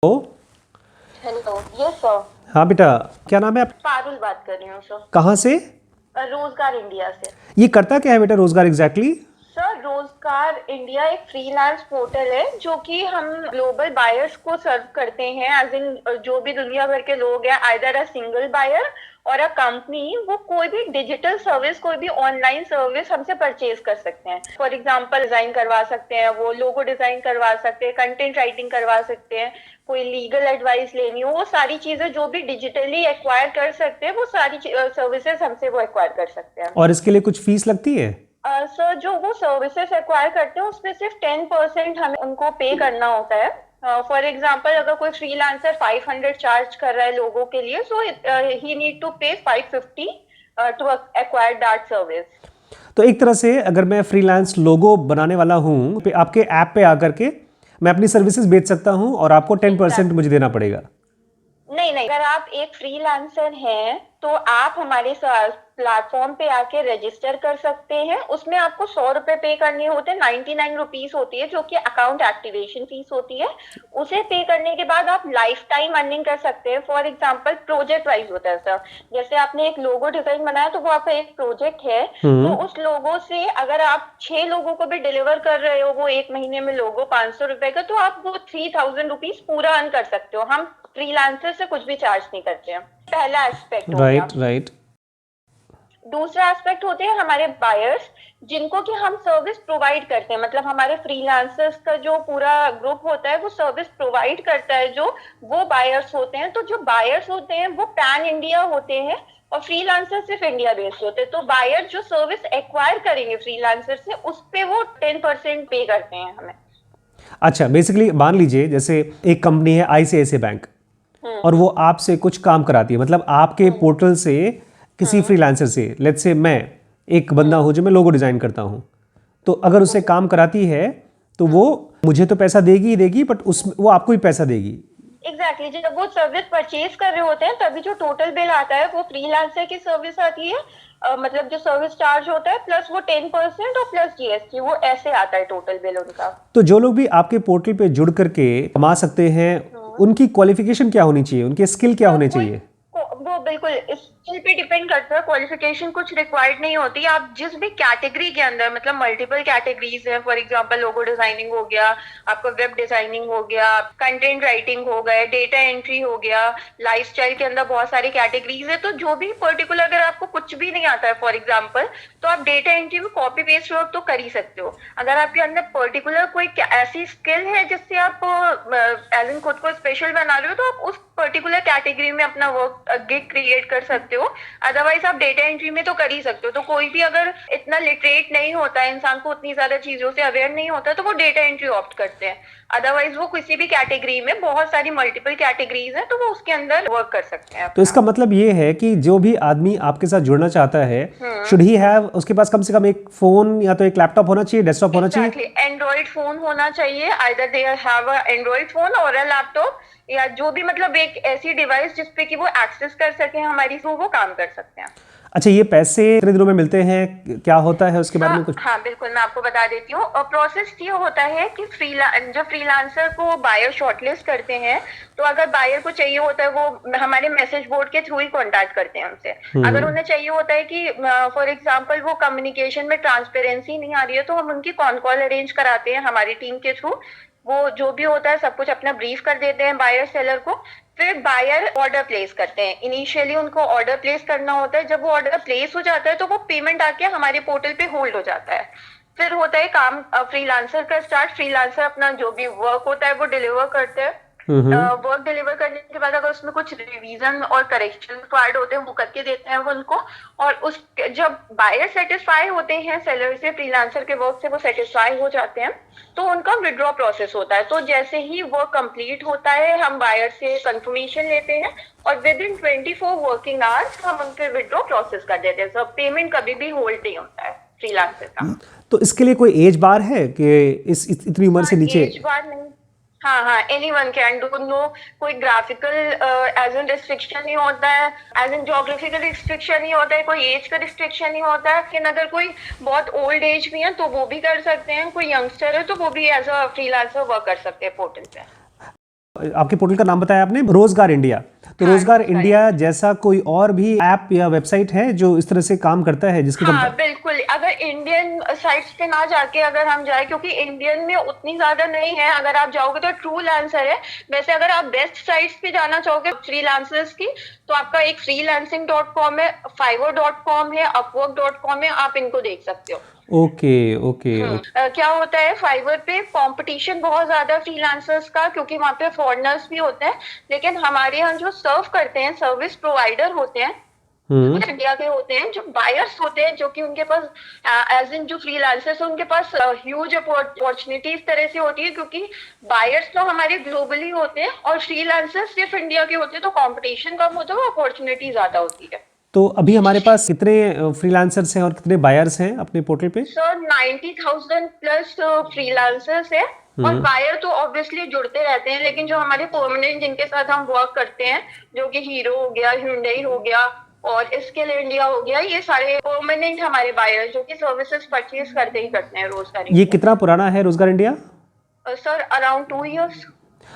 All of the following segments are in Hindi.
ओ, हेलो, यस सर। हाँ बेटा, क्या नाम है आप? पारुल बात कर रही हूँ सर। कहाँ से? रोजगार इंडिया से। ये करता क्या है बेटा रोजगार एग्जैक्टली? सर, रोजगार इंडिया एक फ्रीलांस पोर्टल है जो कि हम ग्लोबल बायर्स को सर्व करते हैं, एज इन जो भी दुनिया भर के लोग हैं, आइदर अ सिंगल बायर और अ कंपनी, वो कोई भी डिजिटल सर्विस, कोई भी ऑनलाइन सर्विस हमसे परचेज कर सकते हैं। फॉर एग्जांपल डिजाइन करवा सकते हैं, वो लोगो डिजाइन करवा सकते हैं, कंटेंट राइटिंग करवा सकते हैं, कोई लीगल एडवाइस लेनी हो, वो सारी चीजें जो भी डिजिटली एक्वायर कर सकते हैं, वो सारी सर्विसेज हमसे वो एक्वायर कर सकते हैं। और इसके लिए कुछ फीस लगती है? सर, जो वो सर्विसेज एक्वायर करते हैं उसमें सिर्फ 10% हमें उनको पे करना होता है। फॉर एग्जाम्पल, अगर कोई फ्रीलांसर 500 चार्ज कर रहा है लोगों के लिए, सो ही नीड टू पे 550 टू एक्वायर दैट सर्विस। तो एक तरह से अगर मैं फ्रीलांस लोगो बनाने वाला हूँ आपके ऐप पे आकर के मैं अपनी सर्विसेज बेच सकता हूँ और आपको 10% मुझे देना पड़ेगा? नहीं नहीं, अगर आप एक फ्रीलांसर हैं तो आप हमारे प्लेटफॉर्म पे आके रजिस्टर कर सकते हैं। उसमें आपको 100 रुपए पे करने होते हैं, 99 रुपीज होती है जो कि अकाउंट एक्टिवेशन फीस होती है। उसे पे करने के बाद आप लाइफ टाइम अर्निंग कर सकते हैं। फॉर एग्जाम्पल, प्रोजेक्ट वाइज होता है सर। जैसे आपने एक लोगो डिजाइन बनाया तो वो आपका एक प्रोजेक्ट है, तो उस लोगो से अगर आप 6 लोगों को भी डिलीवर कर रहे हो, वो एक महीने में लोगो 500 रुपए का, तो आप वो 3000 रुपीज पूरा अर्न कर सकते हो। हम फ्रीलांसर से कुछ भी चार्ज नहीं करते हैं। पहला एस्पेक्ट हो गया। राइट। दूसरा एस्पेक्ट होते हैं हमारे बायर्स, जिनको कि हम सर्विस प्रोवाइड करते हैं। मतलब हमारे फ्रीलांसर्स का जो पूरा ग्रुप होता है वो सर्विस प्रोवाइड करता है, जो वो बायर्स होते हैं। तो जो बायर्स होते हैं वो पैन इंडिया होते हैं और फ्रीलांसर सिर्फ इंडिया बेस्ड होते हैं। तो बायर जो सर्विस एक्वायर करेंगे फ्रीलांसर से, उस पे वो 10% पे करते हैं हमें। अच्छा, बेसिकली मान लीजिए जैसे एक कंपनी है आईसीआईसीआई बैंक और वो आपसे कुछ काम कराती है, मतलब आपके पोर्टल से किसी फ्रीलांसर से, लेट्स से मैं एक बंदा हूँ जो मैं लोगो डिजाइन करता हूँ, तो अगर उससे काम कराती है तो वो मुझे तो पैसा देगी ही देगी, बट उसमें वो आपको भी पैसा देगी। एग्जैक्टली जब वो सर्विस परचेज कर रहे होते हैं तभी जो टोटल बिल आता है वो फ्रीलांसर की सर्विस आती है। मतलब जो सर्विस चार्ज होता है प्लस वो 10% और प्लस जीएसटी, वो ऐसे आता है टोटल बिल उनका। तो जो लोग भी आपके पोर्टल पे जुड़ करके कमा सकते हैं, उनकी क्वालिफिकेशन क्या होनी चाहिए, उनके स्किल क्या होने चाहिए? वो बिल्कुल स्किल पे डिपेंड करता है। क्वालिफिकेशन कुछ रिक्वायर्ड नहीं होती। आप जिस भी कैटेगरी के अंदर, मतलब मल्टीपल कैटेगरीज है, फॉर एग्जांपल लोगो डिजाइनिंग हो गया, आपका वेब डिजाइनिंग हो गया, कंटेंट राइटिंग हो गया, डेटा एंट्री हो गया, लाइफस्टाइल के अंदर बहुत सारी कैटेगरीज है। तो जो भी पर्टिकुलर, अगर आपको कुछ भी नहीं आता है फॉर एग्जाम्पल, तो आप डेटा एंट्री में कॉपी पेस्ट वर्क तो कर ही सकते हो। अगर आपके अंदर पर्टिकुलर कोई ऐसी स्किल है जिससे आप एज इन खुद को स्पेशल बना रहे हो, तो आप उस पर्टिकुलर कैटेगरी में अपना वर्क गिग क्रिएट कर सकते हो। अदरवाइज आप डेटा एंट्री में तो कर ही सकते हो। तो कोई भी अगर इतना लिटरेट नहीं होता है, इंसान को उतनी ज्यादा चीजों से अवेयर नहीं होता, तो वो डेटा एंट्री ऑप्ट करते हैं। अदरवाइज वो किसी भी कैटेगरी में, बहुत सारी मल्टीपल कैटेगरीज हैं, तो वो उसके अंदर वर्क कर सकते हैं। तो इसका मतलब ये है कि जो भी आदमी आपके साथ जुड़ना चाहता है, शुड ही हैव, उसके पास कम से कम एक फोन या तो एक लैपटॉप होना चाहिए, डेस्कटॉप होना चाहिए। एंड्रॉइड फोन होना चाहिए, either they have a Android phone और अ लैपटॉप, या जो भी, मतलब एक ऐसी डिवाइस जिसपे कि वो एक्सेस कर सके हमारी, तो वो काम कर सकते हैं। अच्छा, ये पैसे कितने दिनों में मिलते हैं, क्या होता है उसके बारे में कुछ? हाँ बिल्कुल, मैं आपको बता देती हूँ। और प्रोसेस ये होता है कि जो फ्रीलांसर को बायर शॉर्टलिस्ट करते हैं, तो अगर बायर को चाहिए होता है, वो हमारे मैसेज बोर्ड के थ्रू ही कांटेक्ट करते हैं हमसे। अगर उन्हें चाहिए होता है कि फॉर एग्जांपल वो कम्युनिकेशन में ट्रांसपेरेंसी नहीं आ रही है, तो हम उनकी कॉन कॉल अरेंज कराते हैं हमारी टीम के थ्रू। वो जो भी होता है सब कुछ अपना ब्रीफ कर देते हैं बायर सेलर को। फिर बायर ऑर्डर प्लेस करते हैं। इनिशियली उनको ऑर्डर प्लेस करना होता है। जब वो ऑर्डर प्लेस हो जाता है तो वो पेमेंट आके हमारे पोर्टल पे होल्ड हो जाता है। फिर होता है काम फ्रीलांसर का स्टार्ट। फ्रीलांसर अपना जो भी वर्क होता है वो डिलीवर करते हैं। वर्क डिलीवर करने के बाद अगर उसमें कुछ रिवीजन और करेक्शन रिक्वायर्ड होते हैं वो करके देते हैं वो उनको। और उस जब बायर सेटिस्फाई होते हैं सेलर से, फ्रीलांसर के वर्क से वो सेटिस्फाई हो जाते हैं, तो उनका विड्रॉ प्रोसेस होता है। तो जैसे ही वर्क कंप्लीट होता है हम बायर से कंफर्मेशन लेते हैं और विद इन 24 वर्किंग आवर्स हम उनके विड्रॉ प्रोसेस कर देते हैं। सब पेमेंट कभी भी होल्ड नहीं होता है फ्रीलांसर का। तो इसके लिए कोई एज बार है कि इतनी उम्र से नीचे? एज बार नहीं। हाँ, एनीवन कैन डू। नो कोई ग्राफिकल एज एन रिस्ट्रिक्शन नहीं होता है, एज एन जोग्राफिकल रिस्ट्रिक्शन नहीं होता है, कोई एज का रिस्ट्रिक्शन नहीं होता है। लेकिन अगर कोई बहुत ओल्ड एज भी है तो वो भी कर सकते हैं, कोई यंगस्टर है तो वो भी एज अ फ्रीलांसर वर्क कर सकते हैं पोर्टल पे। आपके पोर्टल का नाम बताया आपने, रोजगार इंडिया। तो हाँ, रोजगार इंडिया जैसा कोई और भी ऐप या वेबसाइट है जो इस तरह से काम करता है जिसकी हाँ बिल्कुल, अगर इंडियन साइट्स पे ना जाके अगर हम जाए, क्योंकि इंडियन में उतनी ज्यादा नहीं है, अगर आप जाओगे तो ट्रूलांसर है। वैसे अगर आप बेस्ट साइट्स पे जाना चाहोगे फ्रीलांसर्स की, तो आपका एक freelancing.com है, fiverr.com है, upwork.com है, आप इनको देख सकते हो। Okay okay. क्या होता है, फाइवर पे कंपटीशन बहुत ज्यादा फ्रीलांसर्स का, क्योंकि वहाँ पे फॉरेनर्स भी होते हैं। लेकिन हमारे यहाँ जो सर्व करते हैं, सर्विस प्रोवाइडर होते हैं, वो इंडिया के होते हैं। जो बायर्स होते हैं, जो कि उनके पास एज इन जो फ्रीलांसर्स है, उनके पास ह्यूज अपॉर्चुनिटी इस तरह से होती है, क्योंकि बायर्स तो हमारे ग्लोबली होते हैं और फ्रीलांसर्स सिर्फ इंडिया के होते हैं, तो कंपटीशन कम होता है और अपॉर्चुनिटी ज्यादा होती है। तो अभी हमारे पास कितने फ्रीलांसर्स हैं और कितने बायर्स हैं अपने पोर्टल पे? सर 90,000 प्लस फ्रीलांसर्स है, और बायर तो ऑब्वियसली जुड़ते रहते हैं, लेकिन जो हमारे परमानेंट जिनके साथ हम वर्क करते हैं, जो कि हीरो हो गया, hyundai हो गया और स्किल इंडिया हो गया, ये सारे परमानेंट हमारे बायर जो कि सर्विसेज परचेज करते ही करते हैं रोजगार। ये कितना पुराना है रोजगार इंडिया? Sir around 2 years।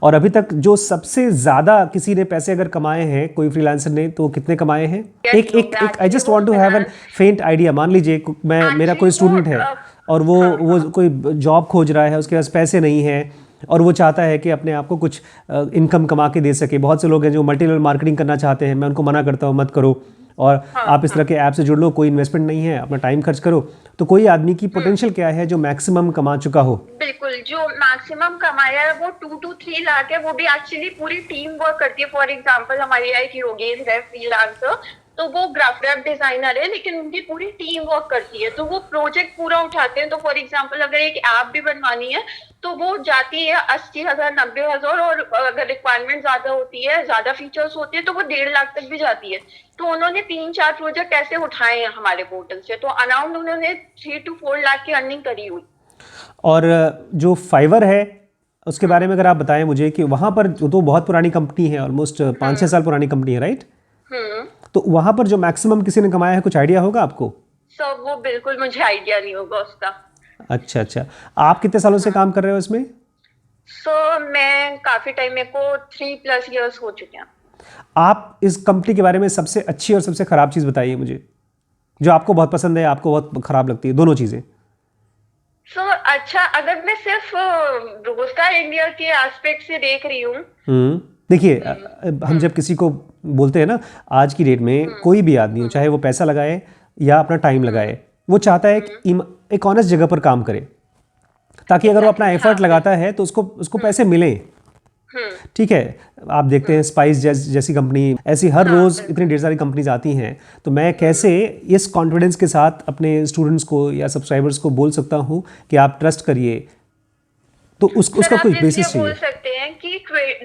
और अभी तक जो सबसे ज्यादा किसी ने पैसे अगर कमाए हैं कोई फ्रीलांसर ने, तो कितने कमाए हैं? एक एक एक I just want to have an faint idea. मान लीजिए मैं मेरा कोई स्टूडेंट है और वो कोई जॉब खोज रहा है, उसके पास पैसे नहीं है और वो चाहता है कि अपने आप को कुछ इनकम कमा के दे सके। बहुत से लोग हैं जो मल्टी लेवल मार्केटिंग करना चाहते हैं, मैं उनको मना करता हूँ मत करो, और आप इस तरह के ऐप से जुड़ लो, कोई इन्वेस्टमेंट नहीं है, अपना टाइम खर्च करो। तो कोई आदमी की पोटेंशियल क्या है जो मैक्सिमम कमा चुका हो? बिल्कुल, जो मैक्सिमम कमाया है वो 2 to 3 लाख है। वो भी एक्चुअली पूरी टीम वर्क करती है। फॉर एग्जांपल हमारी एक योगेश है फ्रीलांसर, तो वो ग्राफिक डिजाइनर है, लेकिन उनकी पूरी टीम वर्क करती है, तो वो प्रोजेक्ट पूरा उठाते हैं। तो फॉर एग्जांपल अगर एक ऐप भी बनवानी है तो वो जाती है 80,000 90,000, और अगर रिक्वायरमेंट ज्यादा होती है, ज्यादा फीचर्स होते हैं, तो वो 1.5 लाख तक भी जाती है। तो उन्होंने 3-4 प्रोजेक्ट ऐसे उठाए हैं हमारे पोर्टल से, तो अराउंड उन्होंने 3 to 4 लाख की अर्निंग करी हुई। और जो फाइवर है उसके बारे में अगर आप बताएं मुझे, कि वहाँ पर जो तो बहुत पुरानी कंपनी है, ऑलमोस्ट 5-6 साल पुरानी कंपनी है, राइट? तो वहाँ पर जो मैक्सिमम किसी ने कमाया है, कुछ आइडिया होगा आपको? सर वो बिल्कुल मुझे आइडिया नहीं होगा उसका। अच्छा अच्छा। आप कितने सालों से काम कर रहे हो इसमें? सर मैं काफी टाइम, मेरे को 3+ years हो चुके हैं। आप इस कंपनी के बारे में सबसे अच्छी और सबसे खराब चीज़ बताइए मुझे, जो आपको बहुत पसंद है, आपको बहुत खराब लगती है, दोनों चीज़ें। सर अच्छा, अगर मैं सिर्फ रोजगार इंडिया के एस्पेक्ट से देख रही हूँ, देखिए, हम जब किसी को बोलते हैं ना, आज की डेट में कोई भी आदमी हो, चाहे वो पैसा लगाए या अपना टाइम लगाए, वो चाहता है कि एक ऑनेस्ट जगह पर काम करे, ताकि अगर वो अपना एफर्ट लगाता है तो उसको पैसे मिले। ठीक है, आप देखते हैं स्पाइस जैसी कंपनी, ऐसी हर रोज इतनी ढेर सारी कंपनीज आती हैं। तो मैं कैसे इस कॉन्फिडेंस के साथ अपने स्टूडेंट्स को या सब्सक्राइबर्स को बोल सकता हूँ कि आप ट्रस्ट करिए? तो उसका कोई बेसिस चाहिए। बोल सकते हैं कि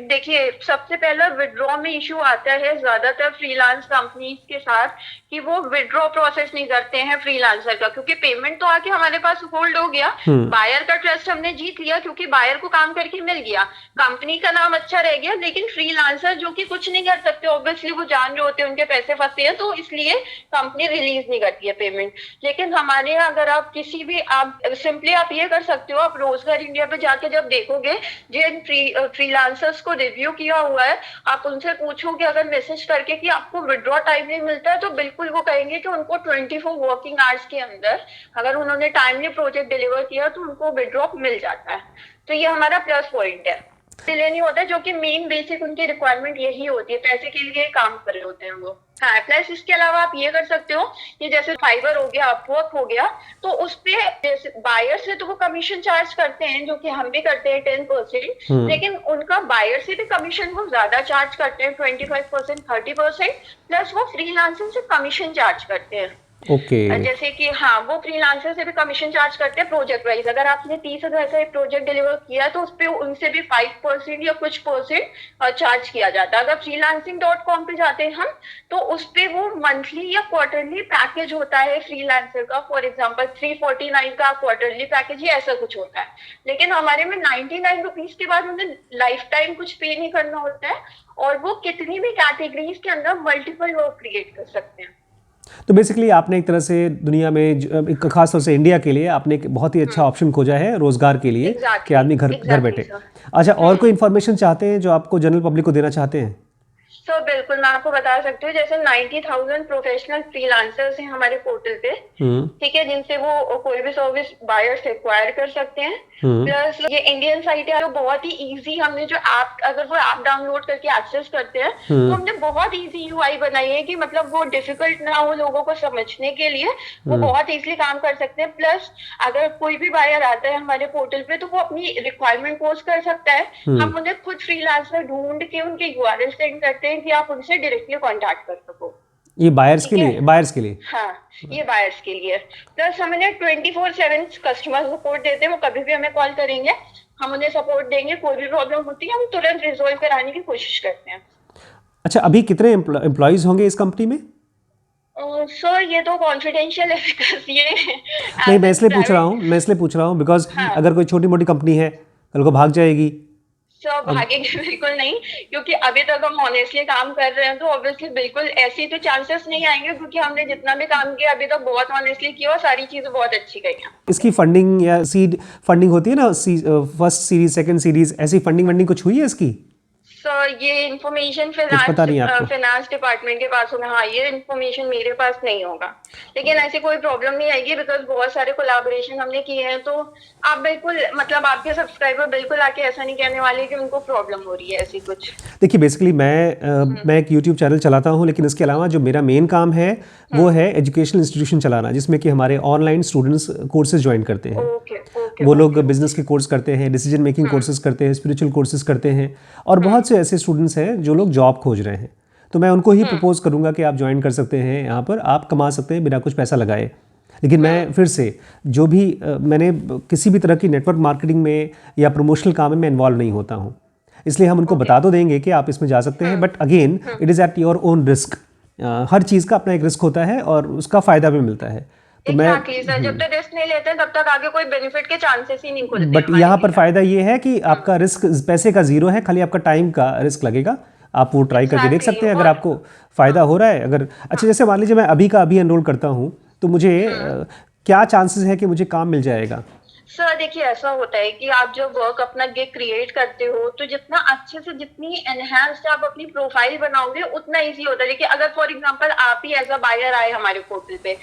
देखिए, सबसे पहला विड्रॉ में इशू आता है ज्यादातर फ्रीलांस कंपनीज के साथ, कि वो विड्रॉ प्रोसेस नहीं करते हैं फ्रीलांसर का, क्योंकि पेमेंट तो आके हमारे पास होल्ड हो गया, बायर का ट्रस्ट हमने जीत लिया, क्योंकि बायर को काम करके मिल गया, कंपनी का नाम अच्छा रह गया, लेकिन फ्रीलांसर जो कि कुछ नहीं कर सकते, ऑब्वियसली वो जान रहे होते हैं उनके पैसे फंसे हैं, तो इसलिए कंपनी रिलीज नहीं करती है पेमेंट। लेकिन हमारे यहाँ अगर आप किसी भी, आप सिंपली आप ये कर सकते हो, आप रोजगार इंडिया पे जाके जब देखोगे जिन फ्रीलांसर्स को रिव्यू किया हुआ है, आप उनसे पूछोगे अगर मैसेज करके कि आपको विड्रॉ टाइमली मिलता है, तो बिल्कुल वो कहेंगे कि उनको 24 वर्किंग आवर्स के अंदर अगर उन्होंने टाइमली प्रोजेक्ट डिलीवर किया तो उनको विड्रॉ मिल जाता है। तो ये हमारा प्लस पॉइंट है। डिले नहीं होता, जो कि मेन बेसिक उनकी रिक्वायरमेंट यही होती है, पैसे के लिए काम कर रहे होते हैं वो। हाँ, प्लस इसके अलावा आप ये कर सकते हो कि जैसे फाइवर हो गया, अपवर्क हो गया, तो उस पे जैसे बायर से तो वो कमीशन चार्ज करते हैं, जो कि हम भी करते हैं 10%, लेकिन उनका बायर से भी कमीशन वो ज्यादा चार्ज करते हैं, 25% 30%, प्लस वो फ्रीलांसर से कमीशन चार्ज करते हैं। जैसे कि हाँ, वो फ्रीलांसर से भी कमीशन चार्ज करते हैं प्रोजेक्ट वाइज। अगर आपने 30,000 का एक प्रोजेक्ट डिलीवर किया तो उस पर उनसे भी 5% या कुछ परसेंट चार्ज किया जाता है। अगर freelancing.com पे जाते हैं हम, तो उस पे वो मंथली या क्वार्टरली पैकेज होता है फ्रीलांसर का। फॉर एग्जाम्पल 349 का क्वार्टरली पैकेज ही ऐसा कुछ होता है, लेकिन हमारे में 99 रुपीज के बाद उन्हें लाइफ टाइम कुछ पे नहीं करना होता है, और वो कितनी भी कैटेगरीज के अंदर मल्टीपल वर्क क्रिएट कर सकते हैं। तो बेसिकली आपने एक तरह से दुनिया में खास तौर से इंडिया के लिए आपने एक बहुत ही अच्छा ऑप्शन खोजा है रोजगार के लिए कि आदमी घर बैठे। सर। अच्छा, और कोई इन्फॉर्मेशन चाहते हैं जो आपको जनरल पब्लिक को देना चाहते हैं? तो बिल्कुल मैं आपको बता सकती हूँ, जैसे 90,000 प्रोफेशनल फ्रीलांसर्स हैं हमारे पोर्टल पे, ठीक है, जिनसे वो कोई भी सर्विस बायर्स एक्वायर कर सकते हैं। प्लस ये इंडियन साइट है, जो बहुत ही इजी, हमने जो ऐप, अगर वो ऐप डाउनलोड करके एक्सेस करते हैं तो हमने बहुत इजी यूआई बनाई है कि मतलब वो डिफिकल्ट ना हो लोगों को समझने के लिए, वो बहुत इजीली काम कर सकते हैं। प्लस अगर कोई भी बायर आता है हमारे पोर्टल पे तो वो अपनी रिक्वायरमेंट पोस्ट कर सकता है, हम उन्हें खुद फ्रीलांसर ढूंढ के उनके यूआरएल सेंड करते हैं कि आप उनसे डायरेक्टली कांटेक्ट कर सको। ये बायर्स के लिए, बायर्स के लिए? हाँ, ये बायर्स के लिए। प्लस हम उन्हें 24/7 कस्टमर सपोर्ट देते हैं, वो कभी भी हमें कॉल करेंगे, हम उन्हें सपोर्ट देंगे, कोई भी प्रॉब्लम होती है हम तुरंत रिजोल्व कराने की कोशिश करते हैं। अच्छा, अभी कितने एम्प्लॉयज होंगे इस कंपनी में? सर ये तो कॉन्फिडेंशियल है, बिकॉज ये नहीं, मैं इसलिए पूछ रहा हूँ बिकॉज अगर कोई छोटी मोटी कंपनी है कल को भाग जाएगी। सर भागेंगे बिल्कुल नहीं, क्योंकि अभी तक हम ऑनेस्टली काम कर रहे हैं, तो ऑब्वियसली बिल्कुल ऐसी तो चांसेस नहीं आएंगे, क्योंकि हमने जितना भी काम किया अभी तक बहुत ऑनेस्टली किया और सारी चीजें बहुत अच्छी गई हैं। इसकी फंडिंग या सीड फंडिंग होती है ना, फर्स्ट सीरीज, सेकंड सीरीज, ऐसी फंडिंग कुछ हुई है इसकी? सर ये इन्फॉर्मेशन फाइनेंस डिपार्टमेंट के पास होगा। हाँ, ये इन्फॉर्मेशन मेरे पास नहीं होगा, लेकिन ऐसी कोई प्रॉब्लम नहीं आएगी बिकॉज बहुत सारे कोलैबोरेशन हमने किए हैं। तो आप बिल्कुल, मतलब आपके सब्सक्राइबर बिल्कुल आके ऐसा नहीं कहने वाले कि उनको प्रॉब्लम हो रही है ऐसी कुछ। देखिए, बेसिकली मैं एक यूट्यूब चैनल चलाता हूँ, लेकिन इसके अलावा जो मेरा मेन काम है वो है एजुकेशनल इंस्टीट्यूशन चलाना, जिसमें कि हमारे ऑनलाइन स्टूडेंट्स कोर्सेज ज्वाइन करते हैं। वो लोग बिजनेस के कोर्स करते हैं, डिसीजन मेकिंग कोर्सेज करते हैं, स्पिरिचुअल कोर्सेज करते हैं, और बहुत से ऐसे स्टूडेंट्स हैं जो लोग जॉब खोज रहे हैं। तो मैं उनको ही प्रपोज करूंगा कि आप ज्वाइन कर सकते हैं, यहाँ पर आप कमा सकते हैं बिना कुछ पैसा लगाए। लेकिन मैं फिर से जो भी मैंने किसी भी तरह की नेटवर्क मार्केटिंग में या प्रमोशनल काम में मैं इन्वॉल्व नहीं होता हूँ, इसलिए हम उनको बता तो देंगे कि आप इसमें जा सकते हैं, but again it is at your own risk. हर चीज़ का अपना एक रिस्क होता है और उसका फ़ायदा भी मिलता है। तो सर, जब तक रिस्क नहीं लेते तब तक आगे कोई बेनिफिट के चांसेस ही नहीं खुलते। बट यहाँ पर फायदा ये है कि आपका रिस्क पैसे का जीरो है, खाली आपका टाइम का रिस्क लगेगा। आप वो ट्राई करके देख सकते हैं अगर आपको फायदा हो रहा है। अगर अच्छा, जैसे मान लीजिए मैं अभी का अभी एनरोल करता हूँ, तो मुझे क्या चांसेस है कि मुझे काम मिल जाएगा? सर देखिए, ऐसा होता है कि आप जब वर्क अपना गिग क्रिएट करते हो तो जितना अच्छे से, जितनी एनहांस्ड आप अपनी प्रोफाइल बनाओगे उतना इजी होता है। देखिए, अगर फॉर एग्जांपल आप ही एज अ बायर आए हमारे पोर्टल पे,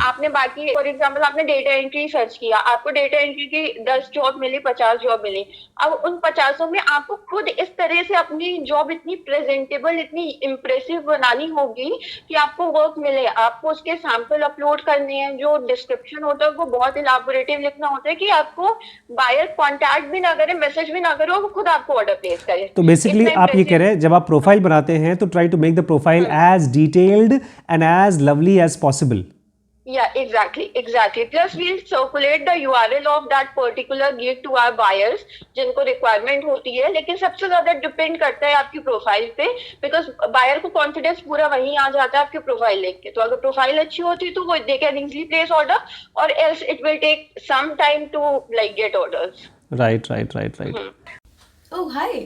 आपने बाकी फॉर एग्जांपल आपने डेटा एंट्री सर्च किया, आपको डेटा एंट्री की 10 जॉब मिली, 50 जॉब मिली। अब उन 50 में आपको खुद इस तरह से अपनी जॉब इतनी प्रेजेंटेबल, इतनी इम्प्रेसिव बनानी होगी कि आपको वर्क मिले। आपको उसके सैंपल अपलोड करने हैं, जो डिस्क्रिप्शन होता है वो बहुत इलाबोरेटिव लिखना होता है कि आपको बायर कांटेक्ट भी ना करे, मैसेज भी ना करे, वो खुद आपको ऑर्डर प्लेस करे। तो बेसिकली आप ये कह रहे हैं, जब आप प्रोफाइल बनाते हैं तो try to make the profile as detailed and as lovely as possible. Yeah, exactly. Plus, we'll circulate the URL of that particular gig to our buyers, जिनको रिक्वायरमेंट होती है। लेकिन सबसे ज्यादा डिपेंड करता है आपकी प्रोफाइल पे, बिकॉज बायर को कॉन्फिडेंस पूरा वहीं आ जाता है आपकी प्रोफाइल देख के। तो अगर प्रोफाइल अच्छी होती तो वो they can easily place order, और else it will take some time to like get orders. Right. Oh hi,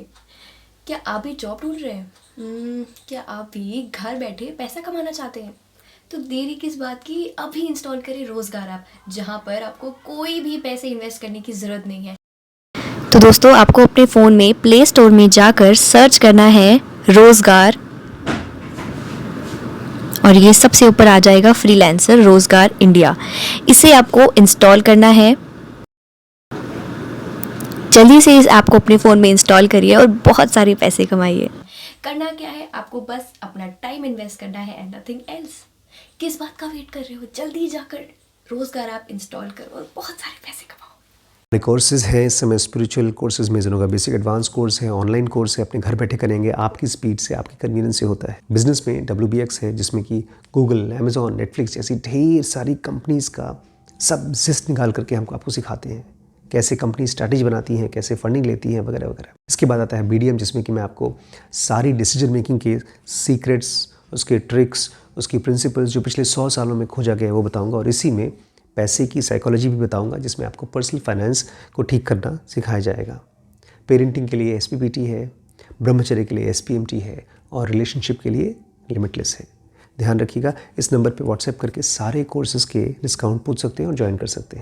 क्या आप भी जॉब ढूंढ रहे हैं? क्या आप भी घर बैठे पैसा कमाना चाहते हैं? तो देरी किस बात की, अभी इंस्टॉल करें रोज़गार ऐप, जहां पर आपको कोई भी पैसे इन्वेस्ट करने की ज़रूरत नहीं है। तो दोस्तों, आपको अपने फ़ोन में प्ले स्टोर में जाकर सर्च करना है रोज़गार, और ये सबसे ऊपर आ जाएगा फ्रीलांसर रोज़गार इंडिया। इसे आपको इंस्टॉल करना है। जल्दी से इस ऐप को अपने फ़ोन में इंस्टॉल करिए और बहुत सारे पैसे कमाइए। करना क्या है, आपको बस अपना टाइम इन्वेस्ट करना है एंड नथिंग एल्स। किस बात का वेट कर रहे हो? जल्दी जाकर रोज़गार ऐप इंस्टॉल करो और बहुत सारे पैसे कमाओ। कोर्सेज हैं इस समय, स्पिरिचुअल कोर्सेज में जनों का बेसिक एडवांस कोर्स है, ऑनलाइन कोर्स है, अपने घर बैठे करेंगे, आपकी स्पीड से, आपकी कन्वीनियंस से होता है। बिजनेस में WBX है, जिसमें कि गूगल, अमेजॉन, नेटफ्लिक्स जैसी ढेर सारी कंपनीज़ का सब जिस्ट निकाल करके हमको आपको सिखाते हैं कैसे कंपनी स्ट्रैटेजी बनाती हैं, कैसे फंडिंग लेती हैं, वगैरह वगैरह। इसके बाद आता है BDM, जिसमें कि मैं आपको सारी डिसीजन मेकिंग के सीक्रेट्स, उसके ट्रिक्स, उसकी प्रिंसिपल्स जो पिछले 100 सालों में खोजा गया है वो बताऊंगा, और इसी में पैसे की साइकोलॉजी भी बताऊंगा, जिसमें आपको पर्सनल फाइनेंस को ठीक करना सिखाया जाएगा। पेरेंटिंग के लिए SPPT है, ब्रह्मचर्य के लिए SPMT है, और रिलेशनशिप के लिए लिमिटलेस है। ध्यान रखिएगा। इस नंबर पे व्हाट्सएप करके सारे कोर्सेज़ के डिस्काउंट पूछ सकते हैं और ज्वाइन कर सकते हैं।